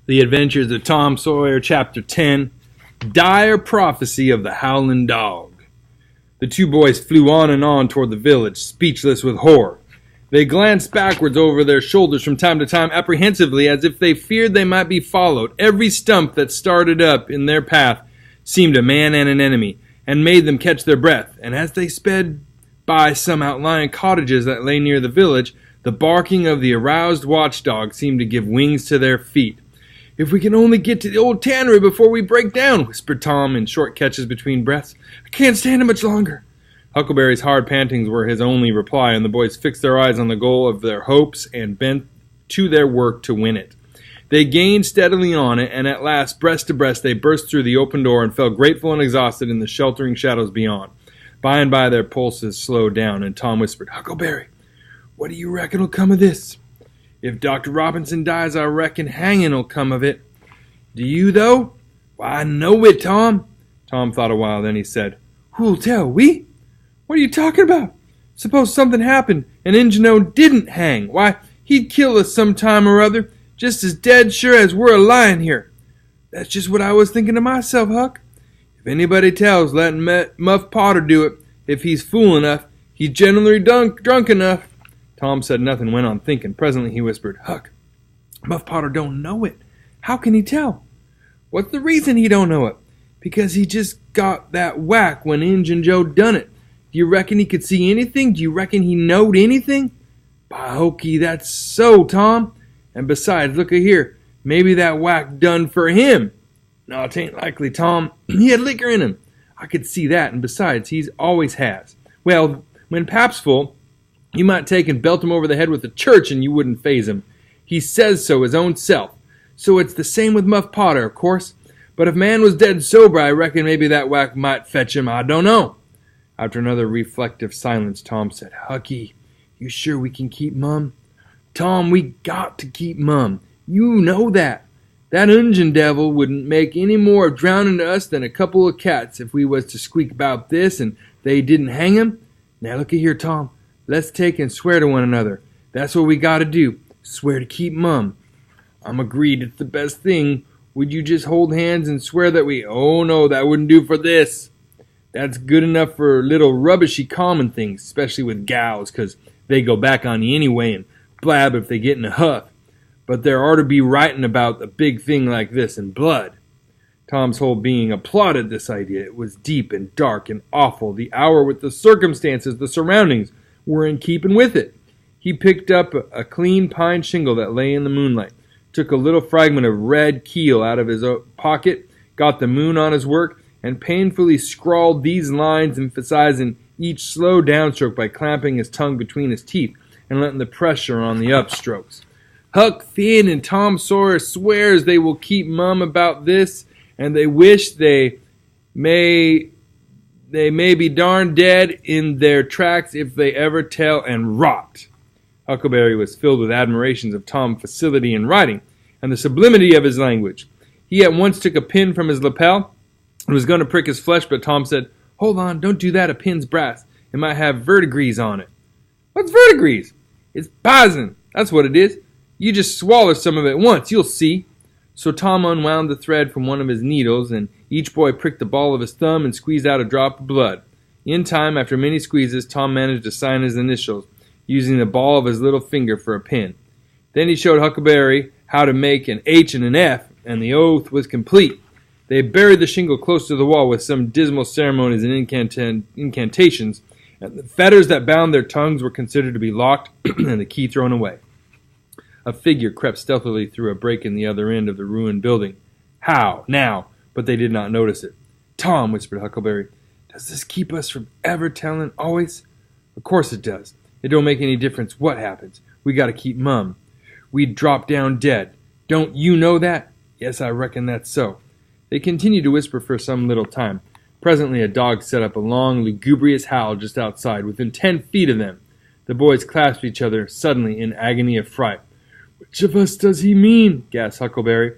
The Adventures of Tom Sawyer, Chapter 10, Dire Prophecy of the Howling Dog. The two boys flew on and on toward the village, speechless with horror. They glanced backwards over their shoulders from time to time, apprehensively, as if they feared they might be followed. Every stump that started up in their path seemed a man and an enemy, and made them catch their breath. And as they sped by some outlying cottages that lay near the village, the barking of the aroused watchdog seemed to give wings to their feet. "If we can only get to the old tannery before we break down," whispered Tom in short catches between breaths. "I can't stand it much longer." Huckleberry's hard pantings were his only reply, and the boys fixed their eyes on the goal of their hopes and bent to their work to win it. They gained steadily on it, and at last, breast to breast, they burst through the open door and fell grateful and exhausted in the sheltering shadows beyond. By and by their pulses slowed down, and Tom whispered, "Huckleberry, what do you reckon'll come of this?" "If Dr. Robinson dies, I reckon hanging'll come of it." "Do you, though?" "Why, I know it, Tom." Tom thought a while, then he said, "Who'll tell, we?" "What are you talking about? Suppose something happened and Injun didn't hang. Why, he'd kill us some time or other, just as dead sure as we're a-lying here." "That's just what I was thinking to myself, Huck. If anybody tells, let Muff Potter do it. If he's fool enough, he's generally drunk enough." Tom said nothing, went on thinking. Presently he whispered, "Huck, Muff Potter don't know it. How can he tell?" "What's the reason he don't know it?" "Because he just got that whack when Injun Joe done it. Do you reckon he could see anything? Do you reckon he knowed anything?" "By hokey, that's so, Tom. And besides, look here, maybe that whack done for him." "No, 'tain't likely, Tom. He had liquor in him. I could see that, and besides, he always has. Well, when Pap's full, you might take and belt him over the head with a church and you wouldn't faze him. He says so his own self. So it's the same with Muff Potter, of course. But if man was dead sober, I reckon maybe that whack might fetch him. I don't know." After another reflective silence, Tom said, "Hucky, you sure we can keep mum?" "Tom, we got to keep mum. You know that. That Injun devil wouldn't make any more of drowning us than a couple of cats if we was to squeak about this and they didn't hang him. Now look here, Tom. Let's take and swear to one another. That's what we got to do. Swear to keep mum." "I'm agreed. It's the best thing. Would you just hold hands and swear that we—" "Oh, no, that wouldn't do for this. That's good enough for little rubbishy common things, especially with gals, 'cause they go back on you anyway and blab if they get in a huff. But there ought to be writing about a big thing like this in blood." Tom's whole being applauded this idea. It was deep and dark and awful. The hour with the circumstances, the surroundings, were in keeping with it. He picked up a clean pine shingle that lay in the moonlight, took a little fragment of red keel out of his pocket, got the moon on his work, and painfully scrawled these lines, emphasizing each slow downstroke by clamping his tongue between his teeth and letting the pressure on the upstrokes. "Huck Finn and Tom Sawyer swears they will keep mum about this, and they wish they may be darn dead in their tracks if they ever tell," and rot. Huckleberry was filled with admirations of Tom's facility in writing and the sublimity of his language. He at once took a pin from his lapel and was going to prick his flesh, but Tom said, "Hold on, don't do that. A pin's brass. It might have verdigris on it." "What's verdigris?" "It's poison. That's what it is. You just swallow some of it once. You'll see." So Tom unwound the thread from one of his needles, and each boy pricked the ball of his thumb and squeezed out a drop of blood. In time, after many squeezes, Tom managed to sign his initials, using the ball of his little finger for a pin. Then he showed Huckleberry how to make an H and an F, and the oath was complete. They buried the shingle close to the wall with some dismal ceremonies and incantations, and the fetters that bound their tongues were considered to be locked and the key thrown away. A figure crept stealthily through a break in the other end of the ruined building. "How now?" But they did not notice it. "Tom," whispered Huckleberry, "does this keep us from ever telling always?" "Of course it does. It don't make any difference what happens. We got to keep mum. We'd drop down dead. Don't you know that?" "Yes, I reckon that's so." They continued to whisper for some little time. Presently a dog set up a long, lugubrious howl just outside, within 10 feet of them. The boys clasped each other suddenly in agony of fright. "Which of us does he mean?" gasped Huckleberry.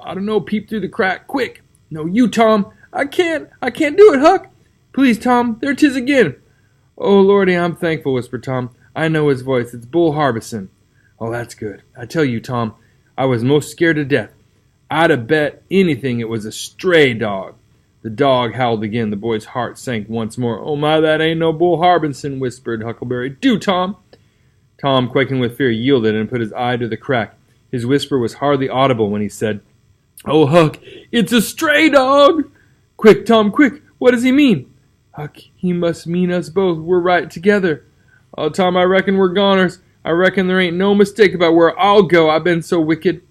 "I don't know. Peep through the crack, quick." "No, you, Tom." I can't do it, Huck." "Please, Tom, there 'tis again." "Oh, Lordy, I'm thankful," whispered Tom. "I know his voice. It's Bull Harbison." "Oh, that's good. I tell you, Tom, I was most scared to death. I'd have bet anything it was a stray dog." The dog howled again. The boy's heart sank once more. "Oh my, that ain't no Bull Harbinson," whispered Huckleberry. "Do, Tom." Tom, quaking with fear, yielded and put his eye to the crack. His whisper was hardly audible when he said, "Oh, Huck, it's a stray dog!" "Quick, Tom, quick! What does he mean?" "Huck, he must mean us both. We're right together." "Oh, Tom, I reckon we're goners. I reckon there ain't no mistake about where I'll go. I've been so wicked."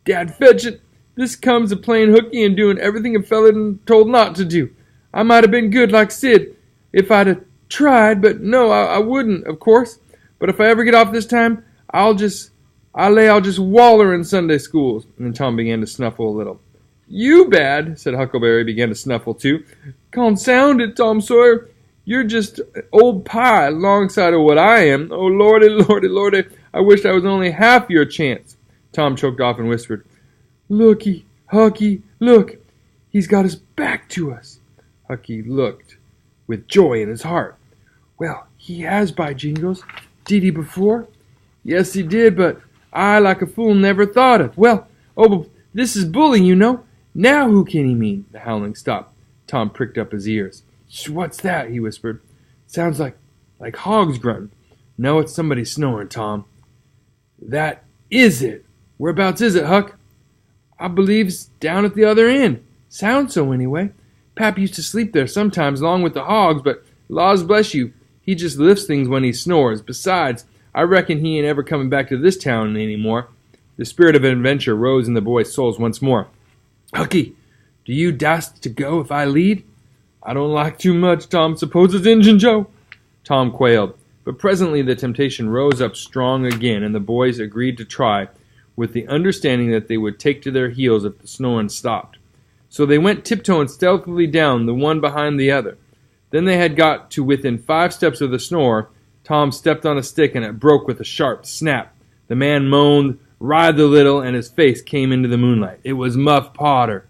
"Dad, fetch it! This comes of playing hooky and doing everything a feller told not to do. I might have been good like Sid if I'd have tried, but no, I wouldn't, of course. But if I ever get off this time, I'll just waller in Sunday schools." And then Tom began to snuffle a little. "You bad," said Huckleberry, began to snuffle too. "Consound it, Tom Sawyer. You're just old pie alongside of what I am. Oh, lordy, lordy, lordy, I wish I was only half your chance." Tom choked off and whispered, "Looky, Hucky, look. He's got his back to us." Hucky looked with joy in his heart. "Well, he has, by jingles. Did he before?" "Yes, he did, but I, like a fool, never thought of. Well, but this is bully, you know. Now who can he mean?" The howling stopped. Tom pricked up his ears. "What's that?" he whispered. "Sounds like hogs grunting." "No, it's somebody snoring, Tom." "That is it. Whereabouts is it, Huck?" "I believe's down at the other end. Sounds so, anyway. Pap used to sleep there sometimes along with the hogs, but laws bless you, he just lifts things when he snores. Besides, I reckon he ain't ever coming back to this town any more." The spirit of adventure rose in the boys' souls once more. "Hucky, do you dast to go if I lead?" "I don't like too much, Tom. Suppose it's Injun Joe." Tom quailed, but presently the temptation rose up strong again, and the boys agreed to try, with the understanding that they would take to their heels if the snoring stopped. So they went tiptoeing stealthily down, the one behind the other. Then they had got to within 5 steps of the snorer. Tom stepped on a stick, and it broke with a sharp snap. The man moaned, writhed a little, and his face came into the moonlight. It was Muff Potter.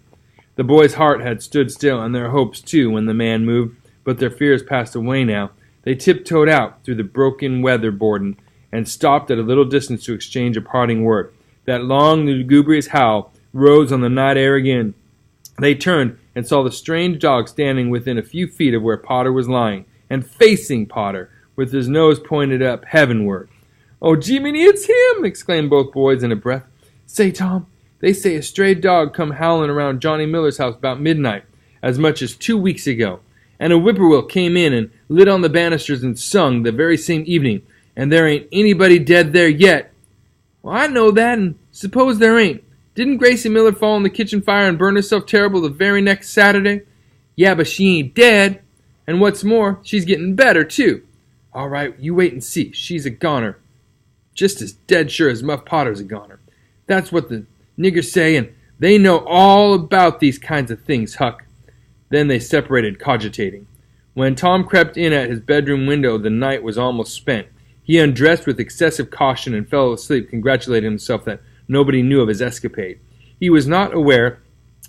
The boys' heart had stood still, and their hopes too, when the man moved, but their fears passed away now. They tiptoed out through the broken weather boarding, and stopped at a little distance to exchange a parting word. That long, lugubrious howl rose on the night air again. They turned and saw the strange dog standing within a few feet of where Potter was lying, and facing Potter, with his nose pointed up heavenward. "Oh, Jiminy, it's him!" exclaimed both boys in a breath. "Say, Tom, they say a stray dog come howling around Johnny Miller's house about midnight, as much as 2 weeks ago. And a whippoorwill came in and lit on the banisters and sung the very same evening, and there ain't anybody dead there yet." "Well, I know that, and suppose there ain't. Didn't Gracie Miller fall in the kitchen fire and burn herself terrible the very next Saturday?" "Yeah, but she ain't dead. And what's more, she's getting better, too." "All right, you wait and see. She's a goner. Just as dead sure as Muff Potter's a goner. That's what the niggers say, and they know all about these kinds of things, Huck." Then they separated, cogitating. When Tom crept in at his bedroom window, the night was almost spent. He undressed with excessive caution and fell asleep, congratulating himself that nobody knew of his escapade. He was not aware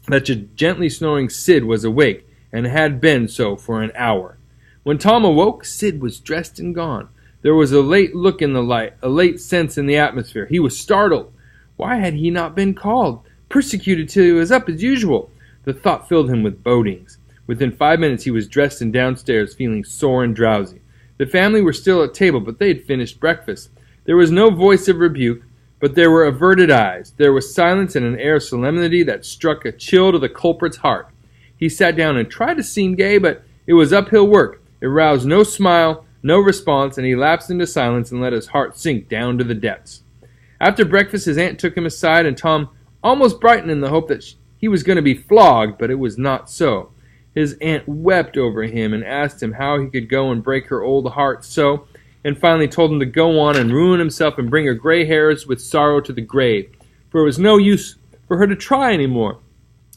that the gently snoring Sid was awake, and had been so for an hour. When Tom awoke, Sid was dressed and gone. There was a late look in the light, a late sense in the atmosphere. He was startled. Why had he not been called? Persecuted till he was up as usual. The thought filled him with bodings. Within 5 minutes he was dressed and downstairs, feeling sore and drowsy. The family were still at table, but they had finished breakfast. There was no voice of rebuke, but there were averted eyes. There was silence and an air of solemnity that struck a chill to the culprit's heart. He sat down and tried to seem gay, but it was uphill work. It roused no smile, no response, and he lapsed into silence and let his heart sink down to the depths. After breakfast, his aunt took him aside, and Tom almost brightened in the hope that he was going to be flogged, but it was not so. His aunt wept over him and asked him how he could go and break her old heart so, and finally told him to go on and ruin himself and bring her gray hairs with sorrow to the grave, for it was no use for her to try any more.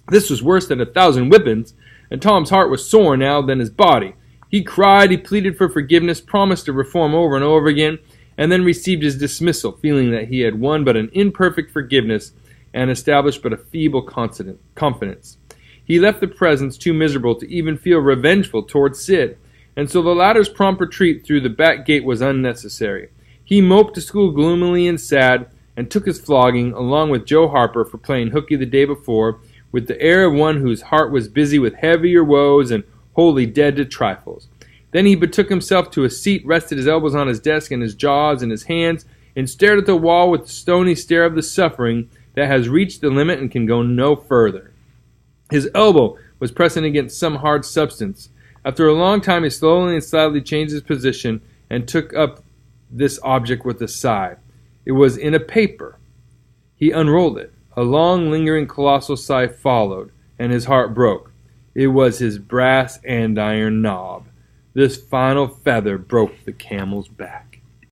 This was worse than 1,000 whippings, and Tom's heart was sorer now than his body. He cried, he pleaded for forgiveness, promised to reform over and over again, and then received his dismissal, feeling that he had won but an imperfect forgiveness and established but a feeble confidence. He left the presence too miserable to even feel revengeful towards Sid, and so the latter's prompt retreat through the back gate was unnecessary. He moped to school gloomily and sad, and took his flogging, along with Joe Harper for playing hooky the day before, with the air of one whose heart was busy with heavier woes and wholly dead to trifles. Then he betook himself to a seat, rested his elbows on his desk and his jaws in his hands, and stared at the wall with the stony stare of the suffering that has reached the limit and can go no further. His elbow was pressing against some hard substance. After a long time he slowly and slightly changed his position and took up this object with a sigh. It was in a paper. He unrolled it. A long, lingering, colossal sigh followed, and his heart broke. It was his brass andiron knob. This final feather broke the camel's back.